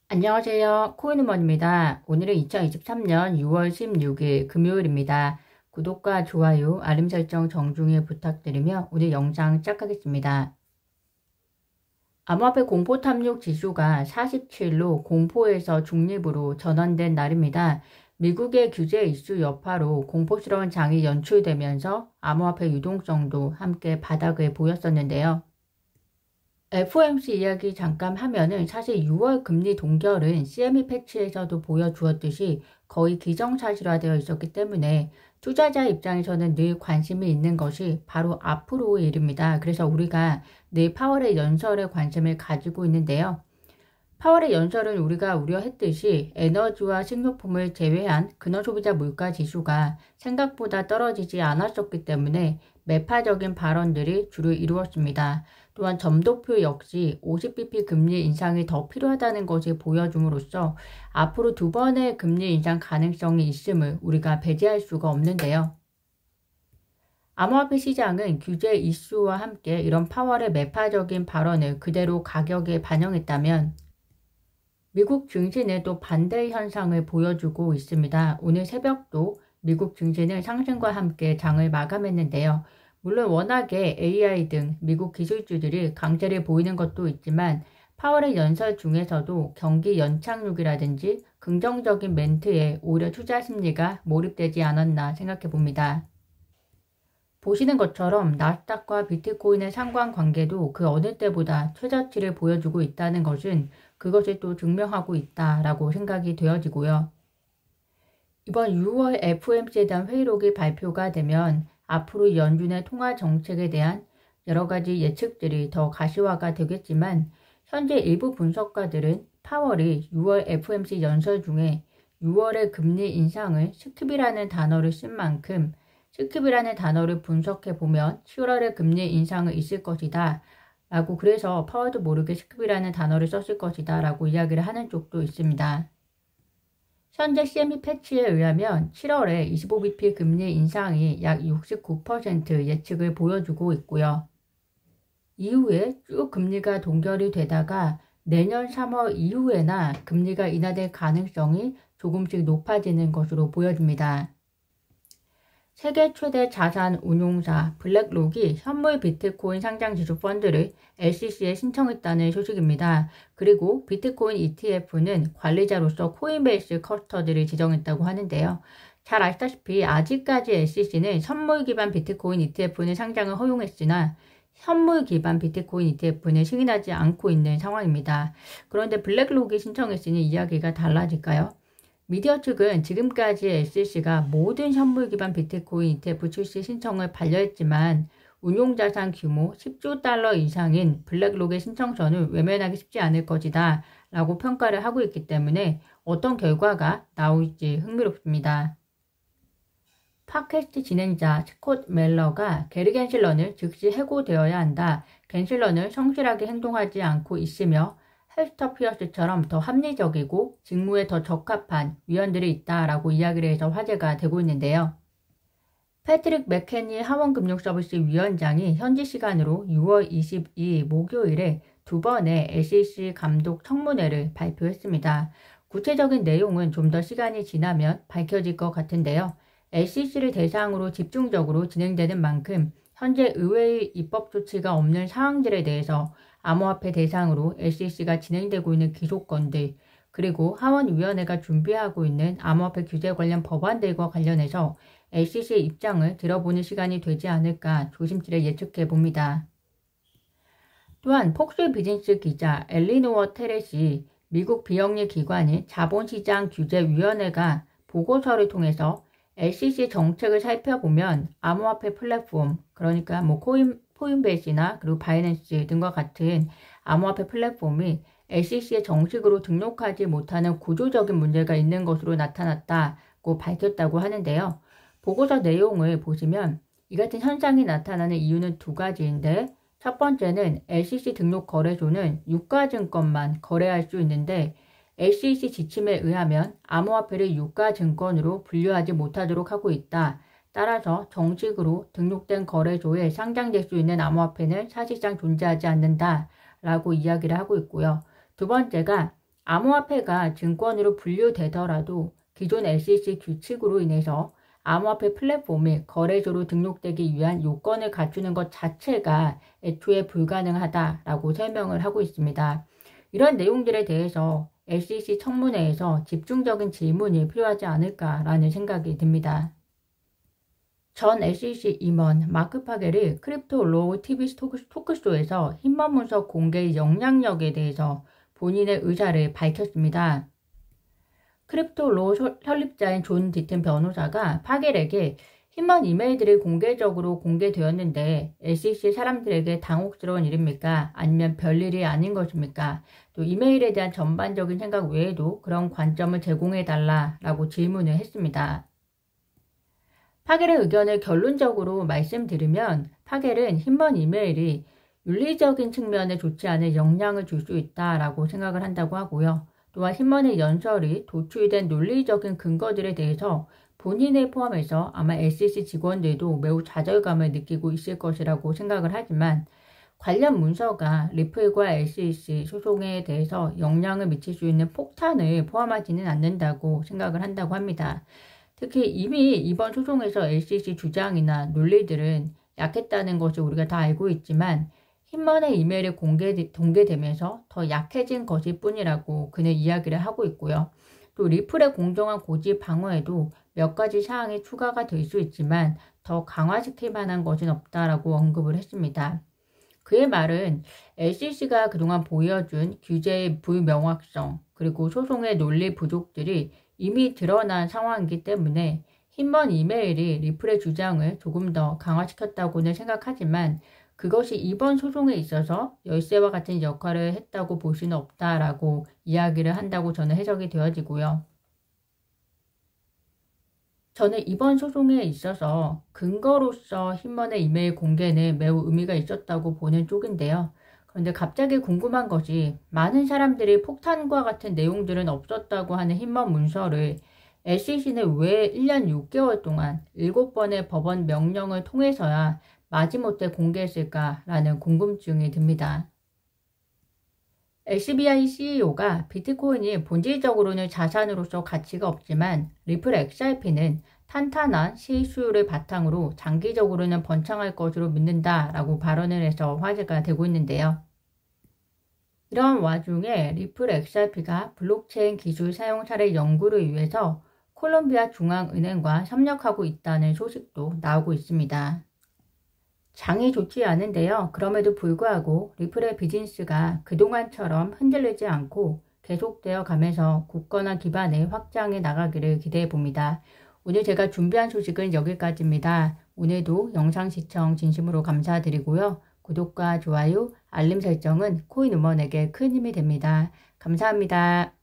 안녕하세요. 코인우먼입니다. 오늘은 2023년 6월 16일 금요일입니다. 구독과 좋아요, 알림 설정 정중히 부탁드리며 오늘 영상 시작하겠습니다. 암호화폐 공포 탐욕 지수가 47로 공포에서 중립으로 전환된 날입니다. 미국의 규제 이슈 여파로 공포스러운 장이 연출되면서 암호화폐 유동성도 함께 바닥을 보였었는데요. FOMC 이야기 잠깐 하면은 사실 6월 금리 동결은 CME 패치에서도 보여주었듯이 거의 기정사실화되어 있었기 때문에 투자자 입장에서는 늘 관심이 있는 것이 바로 앞으로의 일입니다. 그래서 우리가 늘 파월의 연설에 관심을 가지고 있는데요. 파월의 연설은 우리가 우려했듯이 에너지와 식료품을 제외한 근원소비자 물가지수가 생각보다 떨어지지 않았었기 때문에 매파적인 발언들이 주로 이루었습니다. 또한 점도표 역시 50bp 금리 인상이 더 필요하다는 것을 보여줌으로써 앞으로 두 번의 금리 인상 가능성이 있음을 우리가 배제할 수가 없는데요. 암호화폐 시장은 규제 이슈와 함께 이런 파월의 매파적인 발언을 그대로 가격에 반영했다면 미국 증시는 또 반대의 현상을 보여주고 있습니다. 오늘 새벽도 미국 증시는 상승과 함께 장을 마감했는데요. 물론 워낙에 AI 등 미국 기술주들이 강세를 보이는 것도 있지만 파월의 연설 중에서도 경기 연착륙이라든지 긍정적인 멘트에 오히려 투자 심리가 몰입되지 않았나 생각해 봅니다. 보시는 것처럼 나스닥과 비트코인의 상관관계도 그 어느 때보다 최저치를 보여주고 있다는 것은 그것을 또 증명하고 있다라고 생각이 되어지고요. 이번 6월 FOMC에 대한 회의록이 발표가 되면 앞으로 연준의 통화 정책에 대한 여러 가지 예측들이 더 가시화가 되겠지만 현재 일부 분석가들은 파월이 6월 FOMC 연설 중에 6월의 금리 인상을 스킵이라는 단어를 쓴 만큼 스킵이라는 단어를 분석해보면 7월에 금리 인상은 있을 것이다 라고 그래서 파월도 모르게 스킵이라는 단어를 썼을 것이다 라고 이야기를 하는 쪽도 있습니다. 현재 CME 패치에 의하면 7월에 25bp 금리 인상이 약 69% 예측을 보여주고 있고요. 이후에 쭉 금리가 동결이 되다가 내년 3월 이후에나 금리가 인하될 가능성이 조금씩 높아지는 것으로 보여집니다. 세계 최대 자산 운용사 블랙록이 현물 비트코인 상장지수 펀드를 SEC에 신청했다는 소식입니다. 그리고 비트코인 ETF는 관리자로서 코인베이스 커스터디를 지정했다고 하는데요. 잘 아시다시피 아직까지 SEC는 선물 기반 비트코인 ETF는 상장을 허용했으나 현물 기반 비트코인 ETF는 승인하지 않고 있는 상황입니다. 그런데 블랙록이 신청했으니 이야기가 달라질까요? 미디어 측은 지금까지 SEC가 모든 현물 기반 비트코인 ETF 출시 신청을 반려했지만 운용자산 규모 10조 달러 이상인 블랙록의 신청서는 외면하기 쉽지 않을 것이다 라고 평가를 하고 있기 때문에 어떤 결과가 나올지 흥미롭습니다. 팟캐스트 진행자 스콧 멜러가 게리 겐실런을 즉시 해고되어야 한다. 겐실런은 성실하게 행동하지 않고 있으며 헬스터 피어스처럼 더 합리적이고 직무에 더 적합한 위원들이 있다라고 이야기를 해서 화제가 되고 있는데요. 패트릭 맥케니 하원금융서비스 위원장이 현지 시간으로 6월 22일 목요일에 두 번의 SEC 감독 청문회를 발표했습니다. 구체적인 내용은 좀 더 시간이 지나면 밝혀질 것 같은데요. SEC를 대상으로 집중적으로 진행되는 만큼 현재 의회의 입법 조치가 없는 사항들에 대해서 암호화폐 대상으로 SEC가 진행되고 있는 기소건들 그리고 하원위원회가 준비하고 있는 암호화폐 규제 관련 법안들과 관련해서 SEC의 입장을 들어보는 시간이 되지 않을까 조심스레 예측해 봅니다. 또한 폭스 비즈니스 기자 엘리노어 테렛이 미국 비영리 기관인 자본시장 규제위원회가 보고서를 통해서 SEC 정책을 살펴보면 암호화폐 플랫폼, 그러니까 코인베이스나 그리고 바이낸스 등과 같은 암호화폐 플랫폼이 SEC에 정식으로 등록하지 못하는 구조적인 문제가 있는 것으로 나타났다고 밝혔다고 하는데요. 보고서 내용을 보시면 이 같은 현상이 나타나는 이유는 두 가지인데 첫 번째는 SEC 등록 거래소는 유가증권만 거래할 수 있는데 SEC 지침에 의하면 암호화폐를 유가증권으로 분류하지 못하도록 하고 있다. 따라서 정식으로 등록된 거래소에 상장될 수 있는 암호화폐는 사실상 존재하지 않는다 라고 이야기를 하고 있고요. 두 번째가 암호화폐가 증권으로 분류되더라도 기존 SEC 규칙으로 인해서 암호화폐 플랫폼이 거래소로 등록되기 위한 요건을 갖추는 것 자체가 애초에 불가능하다라고 설명을 하고 있습니다. 이런 내용들에 대해서 SEC 청문회에서 집중적인 질문이 필요하지 않을까라는 생각이 듭니다. 전 SEC 임원 마크 파겔이 크립토 로우 TV 토크쇼에서 힘먼 문서 공개의 영향력에 대해서 본인의 의사를 밝혔습니다. 크립토 로우 설립자인 존 디튼 변호사가 파겔에게 힘먼 이메일들이 공개적으로 공개되었는데 SEC 사람들에게 당혹스러운 일입니까? 아니면 별일이 아닌 것입니까? 또 이메일에 대한 전반적인 생각 외에도 그런 관점을 제공해달라라고 질문을 했습니다. 파겔의 의견을 결론적으로 말씀드리면 파겔은 힘먼 이메일이 윤리적인 측면에 좋지 않은 영향을 줄 수 있다라고 생각을 한다고 하고요. 또한 힘먼의 연설이 도출된 논리적인 근거들에 대해서 본인을 포함해서 아마 SEC 직원들도 매우 좌절감을 느끼고 있을 것이라고 생각을 하지만 관련 문서가 리플과 SEC 소송에 대해서 영향을 미칠 수 있는 폭탄을 포함하지는 않는다고 생각을 한다고 합니다. 특히 이미 이번 소송에서 SEC 주장이나 논리들은 약했다는 것을 우리가 다 알고 있지만 힘먼의 이메일이 공개되면서 더 약해진 것일 뿐이라고 그는 이야기를 하고 있고요. 또 리플의 공정한 고지 방어에도 몇 가지 사항이 추가가 될 수 있지만 더 강화시킬 만한 것은 없다라고 언급을 했습니다. 그의 말은 SEC가 그동안 보여준 규제의 불명확성 그리고 소송의 논리 부족들이 이미 드러난 상황이기 때문에 힘먼 이메일이 리플의 주장을 조금 더 강화시켰다고는 생각하지만 그것이 이번 소송에 있어서 열쇠와 같은 역할을 했다고 볼 수는 없다라고 이야기를 한다고 저는 해석이 되어지고요. 저는 이번 소송에 있어서 근거로서 힘먼의 이메일 공개는 매우 의미가 있었다고 보는 쪽인데요. 그런데 갑자기 궁금한 것이 많은 사람들이 폭탄과 같은 내용들은 없었다고 하는 힘먼 문서를 SEC는 왜 1년 6개월 동안 7번의 법원 명령을 통해서야 마지못해 공개했을까라는 궁금증이 듭니다. SBI CEO가 비트코인이 본질적으로는 자산으로서 가치가 없지만 리플 XRP는 탄탄한 실수요를 바탕으로 장기적으로는 번창할 것으로 믿는다라고 발언을 해서 화제가 되고 있는데요. 이런 와중에 리플 XRP가 블록체인 기술 사용 사례 연구를 위해서 콜롬비아 중앙은행과 협력하고 있다는 소식도 나오고 있습니다. 장이 좋지 않은데요. 그럼에도 불구하고 리플의 비즈니스가 그동안처럼 흔들리지 않고 계속되어 가면서 굳건한 기반을 확장해 나가기를 기대해 봅니다. 오늘 제가 준비한 소식은 여기까지입니다. 오늘도 영상 시청 진심으로 감사드리고요. 구독과 좋아요, 알림 설정은 코인우먼에게 큰 힘이 됩니다. 감사합니다.